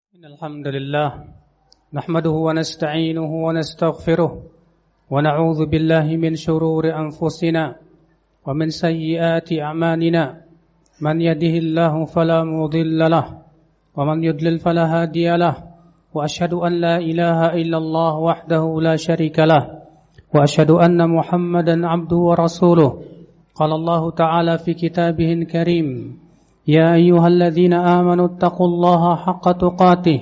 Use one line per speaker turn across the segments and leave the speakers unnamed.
إن الحمد لله نحمده ونستعينه ونستغفره ونعوذ بالله من شرور أنفسنا ومن سيئات أعمالنا من يهده الله فلا مضل له ومن يضلل فلا هادي له وأشهد أن لا إله إلا الله وحده لا شريك له وأشهد أن محمدا عبده ورسوله قال الله تعالى في كتابه الكريم يا أيها الذين آمنوا اتقوا الله حق تقاته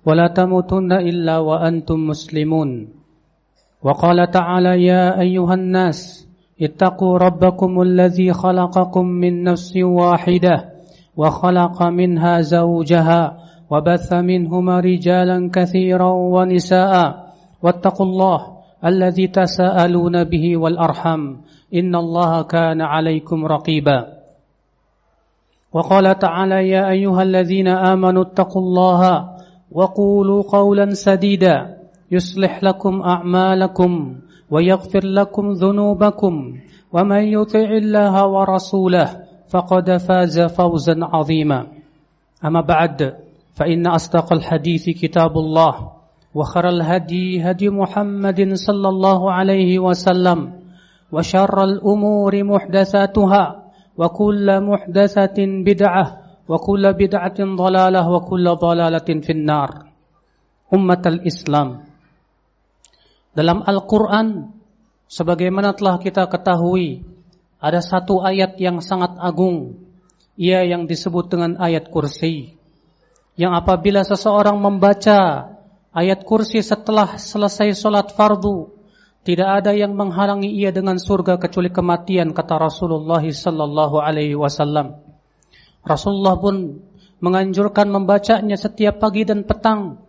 ولا تموتن إلا وأنتم مسلمون وقال تعالى يا أيها الناس اتقوا ربكم الذي خلقكم من نفس واحدة وخلق منها زوجها وبث منهما رجالا كثيرا ونساء واتقوا الله الذي تساءلون به والأرحم إن الله كان عليكم رقيبا وقال تعالى يا أيها الذين آمنوا اتقوا الله وقولوا قولا سديدا يصلح لكم أعمالكم ويغفر لكم ذنوبكم ومن يطع الله ورسوله فقد فاز فوزا عظيما أما بعد فإن أصدق الحديث كتاب الله وخير الهدي هدي محمد صلى الله عليه وسلم وشر الأمور محدثاتها وكل محدثة بدعة وكل بدعة ضلالة وكل ضلالة في النار. Ummatul Islam, dalam Al-Quran sebagaimana telah kita ketahui ada satu ayat yang sangat agung, ia yang disebut dengan ayat kursi, yang apabila seseorang membaca ayat kursi setelah selesai sholat fardu, tidak ada yang menghalangi ia dengan surga kecuali kematian, kata Rasulullah sallallahu alaihi wasallam. Rasulullah pun menganjurkan membacanya setiap pagi dan petang.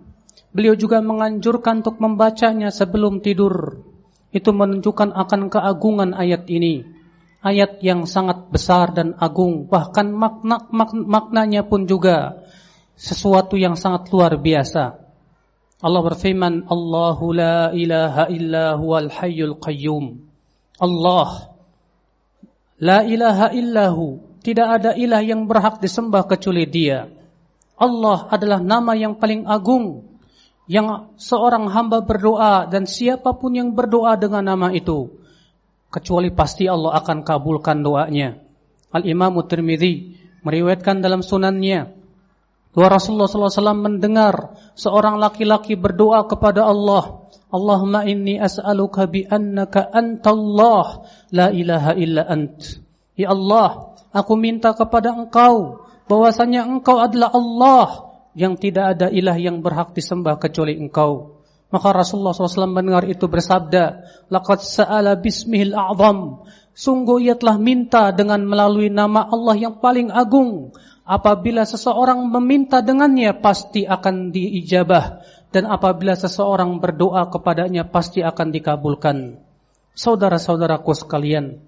Beliau juga menganjurkan untuk membacanya sebelum tidur. Itu menunjukkan akan keagungan ayat ini. Ayat yang sangat besar dan agung, bahkan maknanya pun juga sesuatu yang sangat luar biasa. Allah berfirman, Allahu la ilaha illa huwal hayyul qayyum. Allah, la ilaha illahu, tidak ada ilah yang berhak disembah kecuali Dia. Allah adalah nama yang paling agung, yang seorang hamba berdoa dan siapapun yang berdoa dengan nama itu, kecuali pasti Allah akan kabulkan doanya. Al-Imam Tirmidzi meriwayatkan dalam sunannya bahwa Rasulullah SAW mendengar seorang laki-laki berdoa kepada Allah, Allahumma inni as'aluka bi annaka antallah la ilaha illa ant. Ya Allah, aku minta kepada Engkau bahwasanya Engkau adalah Allah yang tidak ada ilah yang berhak disembah kecuali Engkau. Maka Rasulullah SAW mendengar itu bersabda, laqad sa'ala bismihil a'zam. Sungguh ia telah minta dengan melalui nama Allah yang paling agung. Apabila seseorang meminta dengannya pasti akan diijabah, dan apabila seseorang berdoa kepadanya pasti akan dikabulkan. Saudara-saudaraku sekalian,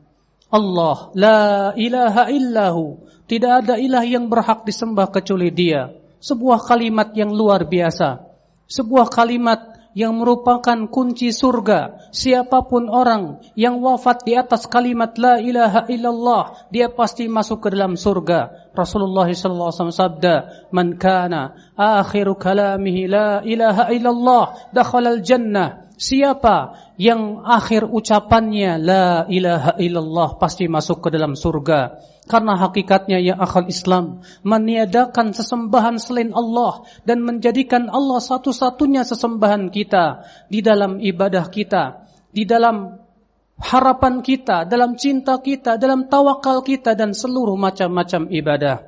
Allah la ilaha illahu, tidak ada ilah yang berhak disembah kecuali Dia. Sebuah kalimat yang luar biasa, sebuah kalimat yang merupakan kunci surga. Siapapun orang yang wafat di atas kalimat la ilaha illallah, dia pasti masuk ke dalam surga. Rasulullah SAW sabda, man kana akhiru kalamihi la ilaha illallah dakhalal jannah. Siapa yang akhir ucapannya la ilaha illallah pasti masuk ke dalam surga. Karena hakikatnya ya akhal Islam, meniadakan sesembahan selain Allah dan menjadikan Allah satu-satunya sesembahan kita di dalam ibadah kita, di dalam harapan kita, dalam cinta kita, dalam tawakal kita dan seluruh macam-macam ibadah.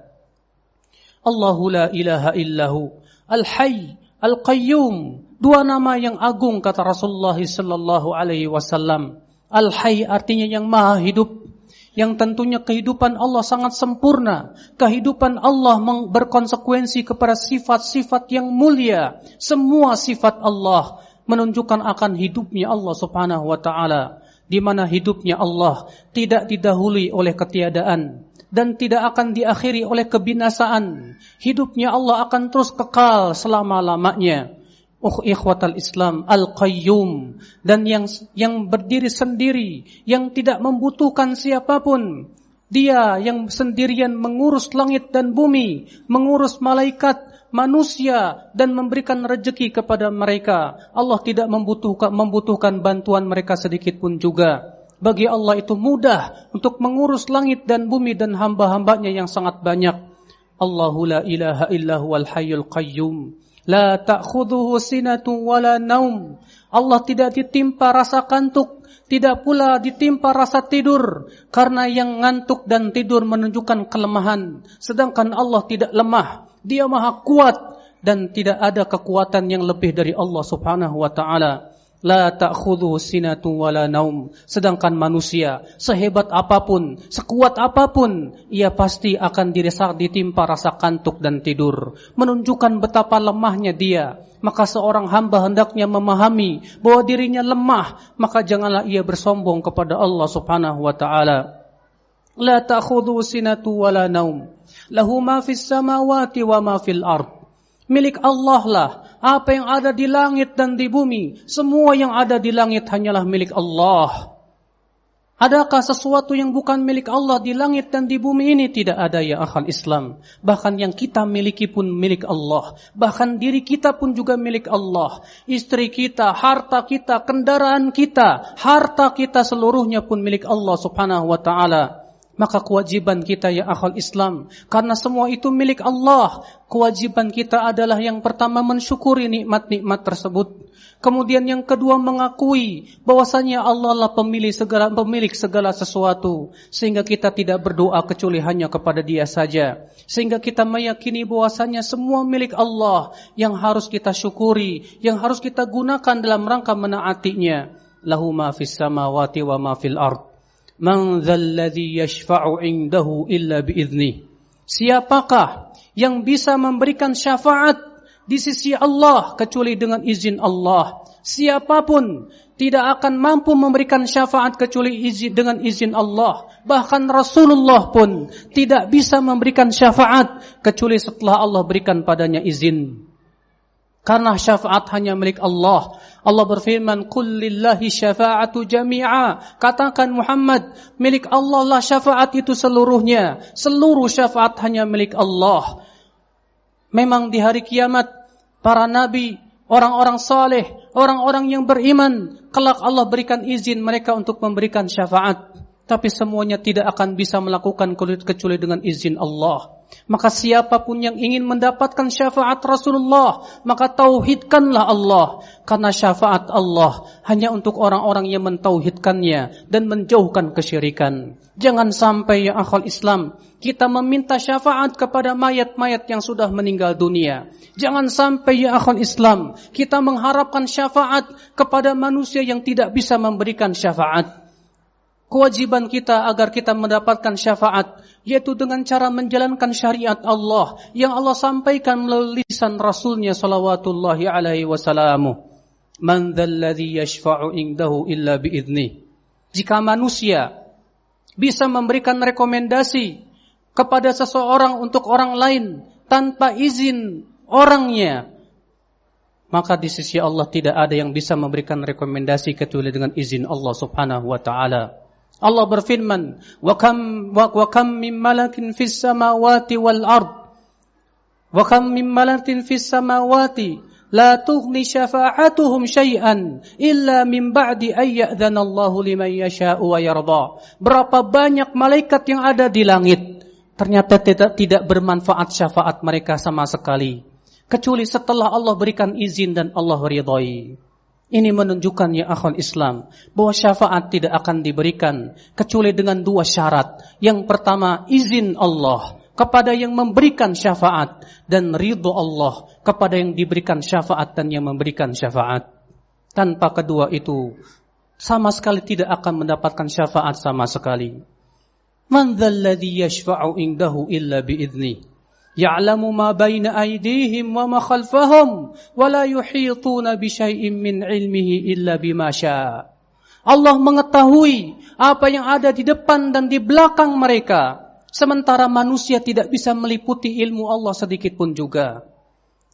Allahu la ilaha illahu al-hayy al-qayyum. Dua nama yang agung kata Rasulullah sallallahu alaihi wasallam. Al-hayy artinya yang maha hidup, yang tentunya kehidupan Allah sangat sempurna. Kehidupan Allah berkonsekuensi kepada sifat-sifat yang mulia. Semua sifat Allah menunjukkan akan hidupnya Allah subhanahu wa ta'ala, di mana hidupnya Allah tidak didahului oleh ketiadaan dan tidak akan diakhiri oleh kebinasaan. Hidupnya Allah akan terus kekal selama-lamanya. Ikhwatal Islam, Al-Qayyum, dan yang berdiri sendiri, yang tidak membutuhkan siapapun. Dia yang sendirian mengurus langit dan bumi, mengurus malaikat, manusia dan memberikan rezeki kepada mereka. Allah tidak membutuhkan bantuan mereka sedikit pun juga. Bagi Allah itu mudah untuk mengurus langit dan bumi dan hamba-hambanya yang sangat banyak. Allahu la ilaha illa huwal hayyul qayyum. La ta'khudhuhu sinatun wala naum. Allah tidak ditimpa rasa kantuk, tidak pula ditimpa rasa tidur, karena yang ngantuk dan tidur menunjukkan kelemahan. Sedangkan Allah tidak lemah, Dia maha kuat dan tidak ada kekuatan yang lebih dari Allah subhanahu wa ta'ala. La ta'khudhuhu sinatun wala naum. Sedangkan manusia, sehebat apapun, sekuat apapun, ia pasti akan ditimpa rasa kantuk dan tidur, menunjukkan betapa lemahnya dia. Maka seorang hamba hendaknya memahami bahwa dirinya lemah, maka janganlah ia bersombong kepada Allah subhanahu wa ta'ala. La ta'khudhuhu sinatun wala naum. Lahu ma fis samawati wa ma fil ard. Milik Allah lah apa yang ada di langit dan di bumi. Semua yang ada di langit hanyalah milik Allah. Adakah sesuatu yang bukan milik Allah di langit dan di bumi ini? Tidak ada ya akhal Islam. Bahkan yang kita miliki pun milik Allah. Bahkan diri kita pun juga milik Allah. Istri kita, harta kita, kendaraan kita, harta kita seluruhnya pun milik Allah subhanahu wa ta'ala. Maka kewajiban kita ya akhal Islam, karena semua itu milik Allah, kewajiban kita adalah yang pertama mensyukuri nikmat-nikmat tersebut. Kemudian yang kedua mengakui bahwasanya Allah lah pemilik segala sesuatu, sehingga kita tidak berdoa kecuali hanya kepada Dia saja. Sehingga kita meyakini bahwasanya semua milik Allah yang harus kita syukuri, yang harus kita gunakan dalam rangka menaatinya. Lahu ma fis samawati wa ma fil ard. Man dzalladzi yashfa'u 'indahu illa bi'idznih. Siapakah yang bisa memberikan syafaat di sisi Allah kecuali dengan izin Allah? Siapapun tidak akan mampu memberikan syafaat kecuali dengan izin Allah. Bahkan Rasulullah pun tidak bisa memberikan syafaat kecuali setelah Allah berikan padanya izin. Karena syafaat hanya milik Allah. Allah berfirman, "Qul lillahi syafa'atu jami'a." Katakan Muhammad, milik Allah lah syafaat itu seluruhnya. Seluruh syafaat hanya milik Allah. Memang di hari kiamat, para nabi, orang-orang saleh, orang-orang yang beriman, kelak Allah berikan izin mereka untuk memberikan syafaat. Tapi semuanya tidak akan bisa melakukan kecuali dengan izin Allah. Maka siapapun yang ingin mendapatkan syafaat Rasulullah, maka tauhidkanlah Allah. Karena syafaat Allah hanya untuk orang-orang yang mentauhidkannya dan menjauhkan kesyirikan. Jangan sampai ya akhwal Islam, kita meminta syafaat kepada mayat-mayat yang sudah meninggal dunia. Jangan sampai ya akhwal Islam, kita mengharapkan syafaat kepada manusia yang tidak bisa memberikan syafaat. Kewajiban kita agar kita mendapatkan syafaat, yaitu dengan cara menjalankan syariat Allah yang Allah sampaikan melalui lisan Rasulnya salawatullahi alaihi wasallam. Man dzalladzi yashfa'u 'indahu illa bi'idznih. Jika manusia bisa memberikan rekomendasi kepada seseorang untuk orang lain tanpa izin orangnya, maka di sisi Allah tidak ada yang bisa memberikan rekomendasi kecuali dengan izin Allah subhanahu wa ta'ala. Allah berfirman, wa kam min malakin fis samawati wal ard, wa kam min malakin fis samawati la tughni syafa'atuhum syai'an illa min ba'di ay ya'dzana Allahu liman yasha'u wa yarda. Berapa banyak malaikat yang ada di langit, ternyata tidak bermanfaat syafaat mereka sama sekali, kecuali setelah Allah berikan izin dan Allah ridhai. Ini menunjukkan ya akhwal Islam bahwa syafaat tidak akan diberikan kecuali dengan dua syarat. Yang pertama, izin Allah kepada yang memberikan syafaat, dan ridho Allah kepada yang diberikan syafaat dan yang memberikan syafaat. Tanpa kedua itu sama sekali tidak akan mendapatkan syafaat sama sekali. Man dzalladzi yashfa'u 'indahu illa bi'idznih. Ya'lamu ma baina aydihim wa ma khalfahum wa la yuhituna bi syai'in min 'ilmihi illa bima syaa. Allah mengetahui apa yang ada di depan dan di belakang mereka, sementara manusia tidak bisa meliputi ilmu Allah sedikit pun juga.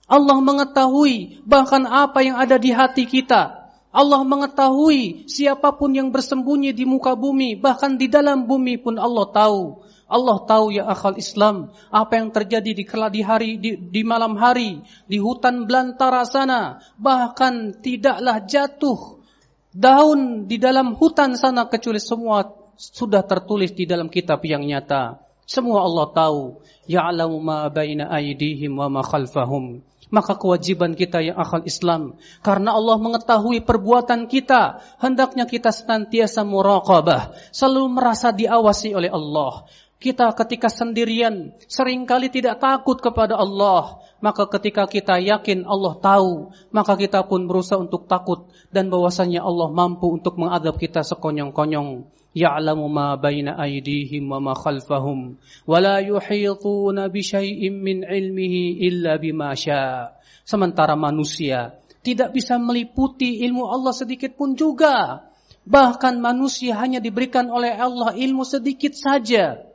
Allah mengetahui bahkan apa yang ada di hati kita, Allah mengetahui siapapun yang bersembunyi di muka bumi, bahkan di dalam bumi pun Allah tahu. Allah tahu ya akhal Islam, apa yang terjadi di malam hari, di hutan belantara sana, bahkan tidaklah jatuh daun di dalam hutan sana kecuali semua sudah tertulis di dalam kitab yang nyata. Semua Allah tahu. Ya'lamu ma baina aydihim wa ma khalfahum. Maka kewajiban kita yang akhal Islam, karena Allah mengetahui perbuatan kita, hendaknya kita senantiasa muraqabah, selalu merasa diawasi oleh Allah. Kita ketika sendirian seringkali tidak takut kepada Allah, maka ketika kita yakin Allah tahu, maka kita pun berusaha untuk takut dan bahwasanya Allah mampu untuk mengadab kita sekonyong-konyong. Ya'lamu ma baina aydihim wa ma khalfahum wa la yuhituna bi syai'in min ilmihi illa bima syaa. Sementara manusia tidak bisa meliputi ilmu Allah sedikit pun juga. Bahkan manusia hanya diberikan oleh Allah ilmu sedikit saja.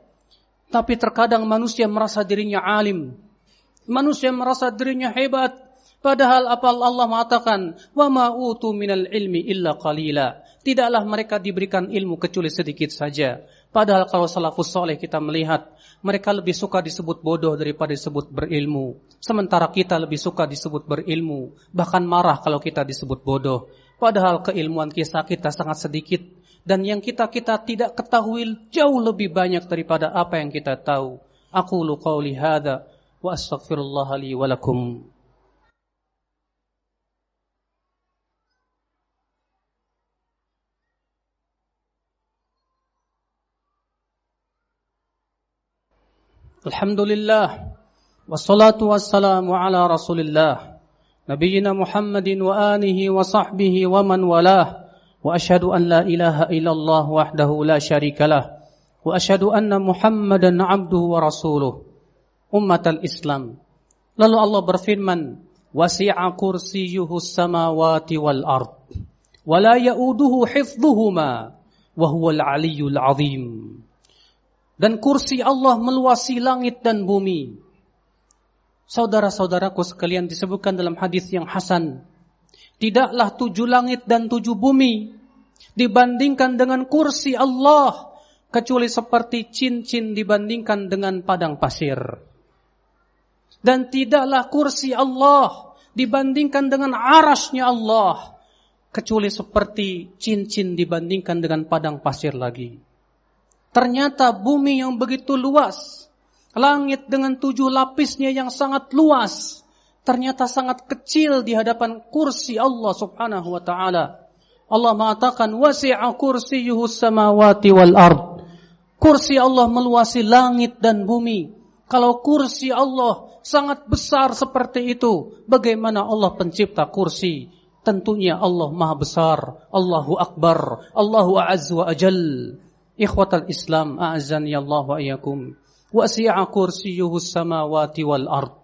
Tapi terkadang manusia merasa dirinya alim. Manusia merasa dirinya hebat. Padahal apa Allah mengatakan, wa ma utu minal ilmi illa qalila. Tidaklah mereka diberikan ilmu kecuali sedikit saja. Padahal kalau salafus soleh kita melihat, mereka lebih suka disebut bodoh daripada disebut berilmu. Sementara kita lebih suka disebut berilmu, bahkan marah kalau kita disebut bodoh. Padahal keilmuan kita sangat sedikit, dan yang kita tidak ketahui jauh lebih banyak daripada apa yang kita tahu. Aqulu qauli hadza wa astaghfirullah li wa lakum. Alhamdulillah, wassalatu wassalamu ala rasulillah, nabiyina Muhammadin wa alihi wa sahbihi wa man walah, wa ashhadu an la ilaha illallah wahdahu la syarikalah, wa ashhadu anna Muhammadan abduhu wa rasuluh. Ummatal Islam. Lalu Allah berfirman, wasi'a kursiyyuhus samawati wal ard, wa la ya'uduhu hifdhuhuma, wa huwal aliyyul azim. Dan kursi Allah meluasi langit dan bumi. Saudara-saudaraku sekalian, disebutkan dalam hadis yang hasan, tidaklah 7 langit dan 7 bumi dibandingkan dengan kursi Allah kecuali seperti cincin dibandingkan dengan padang pasir. Dan tidaklah kursi Allah dibandingkan dengan arasy-Nya Allah kecuali seperti cincin dibandingkan dengan padang pasir lagi. Ternyata bumi yang begitu luas, langit dengan 7 lapisnya yang sangat luas, ternyata sangat kecil di hadapan kursi Allah subhanahu wa ta'ala. Allah mengatakan, wasi'a kursiyyuhus samawati wal ard. Kursi Allah meluasi langit dan bumi. Kalau kursi Allah sangat besar seperti itu, bagaimana Allah pencipta kursi? Tentunya Allah maha besar. Allahu akbar, Allahu a'azz wa ajal. Ikhwatal Islam, a'azzani Allah wa iyyakum. Wasi'a kursiyyuhus samawati wal ard.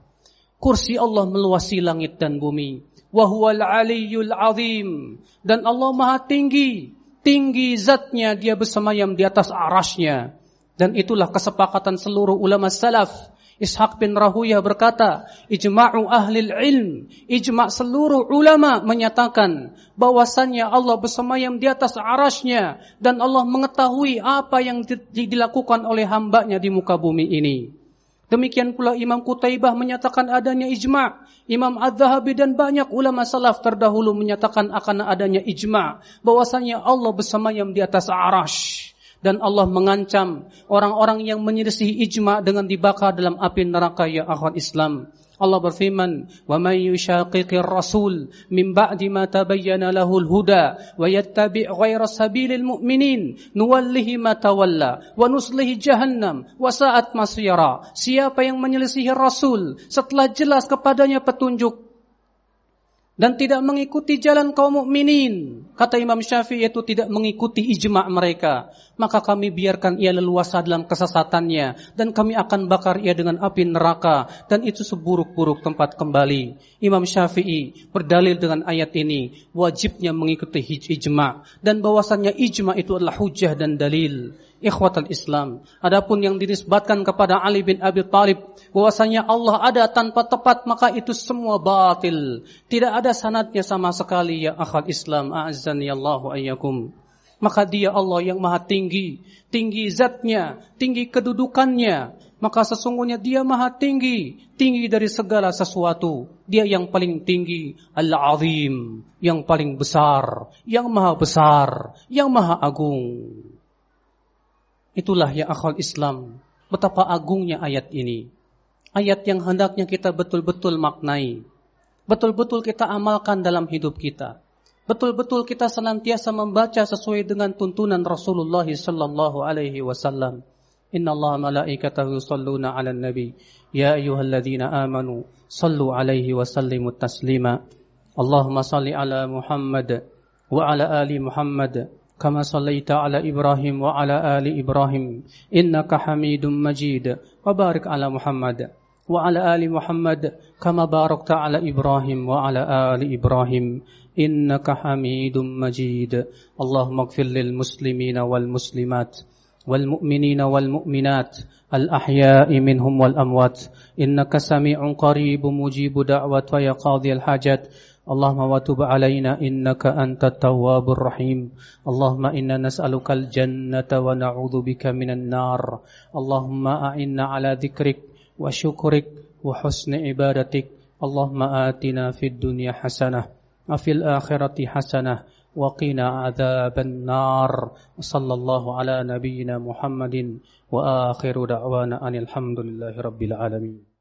Kursi Allah meluasi langit dan bumi. Wa huwal aliyyul azim. Dan Allah maha tinggi. Tinggi zatnya, dia bersemayam di atas arasy-Nya. Dan itulah kesepakatan seluruh ulama salaf. Ishaq bin Rahuyah berkata, ijma'u ahlil ilm, ijma' seluruh ulama menyatakan bahwasannya Allah bersemayam di atas arasy-Nya dan Allah mengetahui apa yang dilakukan oleh hamba-Nya di muka bumi ini. Demikian pula Imam Qutaibah menyatakan adanya ijma'. Imam Az-Zahabi dan banyak ulama salaf terdahulu menyatakan akan adanya ijma' bahwasannya Allah bersemayam di atas arasy. Dan Allah mengancam orang-orang yang menyelisihi ijma' dengan dibakar dalam api neraka ya akhwat Islam. Allah berfirman, "Wa may yushaqiqir rasul min ba'di ma tabayyana lahul huda wa yattabi' ghayra sabilil mu'minin nuwallihi ma tawalla wa nuslihi jahannam wa sa'at masira." Siapa yang menyelisihi rasul setelah jelas kepadanya petunjuk dan tidak mengikuti jalan kaum mukminin, kata Imam Syafi'i, itu tidak mengikuti ijma' mereka, maka kami biarkan ia leluasa dalam kesesatannya dan kami akan bakar ia dengan api neraka dan itu seburuk-buruk tempat kembali. Imam Syafi'i berdalil dengan ayat ini wajibnya mengikuti ijma' dan bahwasannya ijma' itu adalah hujjah dan dalil. Ikhwatal Islam, adapun yang dinisbatkan kepada Ali bin Abi Thalib bahwasanya Allah ada tanpa tepat, maka itu semua batil. Tidak ada sanadnya sama sekali ya akhal Islam, a'azzani Allahu ayyakum. Maka dia Allah yang maha tinggi, tinggi zatnya, tinggi kedudukannya. Maka sesungguhnya dia maha tinggi, tinggi dari segala sesuatu. Dia yang paling tinggi, Al-Azim, yang paling besar, yang maha agung. Itulah ya akhwal Islam, betapa agungnya ayat ini. Ayat yang hendaknya kita betul-betul maknai, betul-betul kita amalkan dalam hidup kita. Betul-betul kita senantiasa membaca sesuai dengan tuntunan Rasulullah sallallahu alaihi wasallam. Innallaha malaikatahu yusholluna 'alan nabi, ya ayyuhalladzina amanu shallu 'alaihi wa sallimu taslima. Allahumma shalli 'ala Muhammad wa 'ala ali Muhammad kama shallaita 'ala Ibrahim wa 'ala ali Ibrahim innaka Hamidum Majid. Wa barik 'ala Muhammad wa 'ala ali Muhammad kama barakta 'ala Ibrahim wa 'ala ali Ibrahim innaka Hamidum Majid. Allahumma ighfir lil muslimina wal muslimat wal mu'minina wal mu'minat al ahya'i minhum wal amwat innaka sami'un qaribun mujibu da'wat wa ya qadhiyal hajat. Allahumma wa tub alaina innaka antat tawwabur rahim. Allahumma inna nas'alukal jannata wa na'udzubika minan nar. Allahumma a'inna ala dzikrik wa syukrik wa husni ibadatik. Allahumma atina fid dunya hasanah wa fil akhirati hasanah wa qina adzaban nar. Sallallahu ala nabiyyina Muhammadin wa akhiru da'wana anil hamdulillahi rabbil alamin.